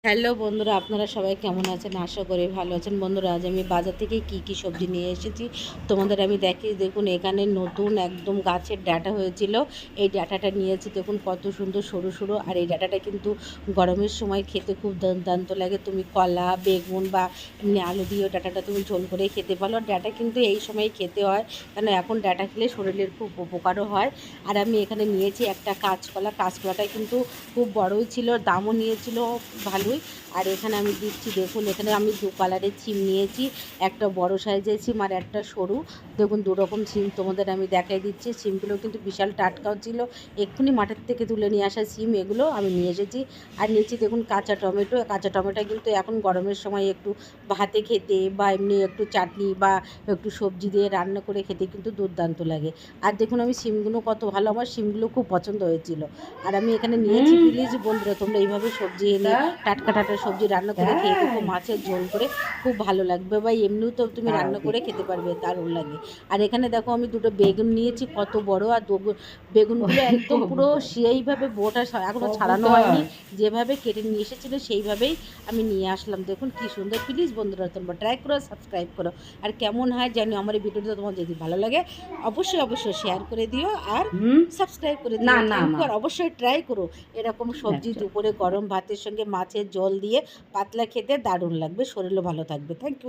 Hello বন্ধুরা, আপনারা সবাই কেমন আছেন? আশা করি ভালো আছেন। বন্ধুরা, আজ আমি বাজার থেকে কি সবজি নিয়ে এসেছি তোমাদের আমি দেখিয়ে। দেখুন, এখানে নতুন একদম গাছের ডাঁটা হয়েছিল। এই ডাঁটাটা নিয়েছি, দেখুন কত সুন্দর সরু সরু। আর এই ডাঁটাটা কিন্তু গরমের সময় খেতে খুব দুর্দান্ত লাগে। তুমি কলা, বেগুন বা এমনি আলু দিয়েও ডাঁটাটা তুমি ঝোল করে খেতে পারো। আর ডাঁটা কিন্তু এই সময় খেতে হয়, কারণ এখন ডাঁটা খেলে শরীরের খুব উপকারও হয়। আর আমি এখানে নিয়েছি একটা কাঁচকলা। কাঁচকলাটা কিন্তু খুব বড়ই ছিল, দামও নিয়েছিল ভালোই। আর এখানে আমি দিচ্ছি, দেখুন এখানে আমি দু কালারের সিম নিয়েছি, একটা বড় সাইজের সিম আর একটা সরু। দেখুন দু রকম সিম তোমাদের আমি দেখাই দিচ্ছি। সিমগুলো কিন্তু বিশাল টাটকাও ছিল, এক্ষুনি মাঠের থেকে তুলে নিয়ে আসা সিম এগুলো আমি নিয়ে এসেছি। আর নিচে দেখুন কাঁচা টমেটো। কাঁচা টমেটো কিন্তু এখন গরমের সময় একটু ভাতে খেতে বা এমনি একটু চাটনি বা একটু সবজি দিয়ে রান্না করে খেতে কিন্তু দুর্দান্ত লাগে। আর দেখুন আমি সিমগুলো কত ভালো, আমার সিমগুলো খুব পছন্দ হয়েছিল। আর আমি এখানে নিয়েছি। প্লিজ বন্ধুরা, তোমরা এইভাবে সবজি এনে টাটকা টাটকা সবজি রান্না করে খেয়ে দেখো, মাছের ঝোল করে খুব ভালো লাগবে, বা এমনিও তো তুমি রান্না করে খেতে পারবে, দারুণ লাগে। আর এখানে দেখো আমি দুটো বেগুন নিয়েছি, কত বড়। আর বেগুনগুলো একদম পুরো সেইভাবে বোটা এখনও ছাড়ানো হয়নি, যেভাবে কেটে নিয়ে এসেছিলো সেইভাবেই আমি নিয়ে আসলাম। দেখুন কি সুন্দর। প্লিজ বন্ধুরা, তোমরা ট্রাই করো, সাবস্ক্রাইব করো। আর কেমন হয় জানি আমার এই ভিডিওটা তোমার যদি ভালো লাগে অবশ্যই শেয়ার করে দিও আর সাবস্ক্রাইব করে দিও। Thank you. আর অবশ্যই ট্রাই করো এরকম সবজি দুপুরে গরম ভাতের সঙ্গে মাছের ঝোল দিয়ে পাতলা খেতে দারুণ লাগবে, শরীরও ভালো থাকবে। Thank you.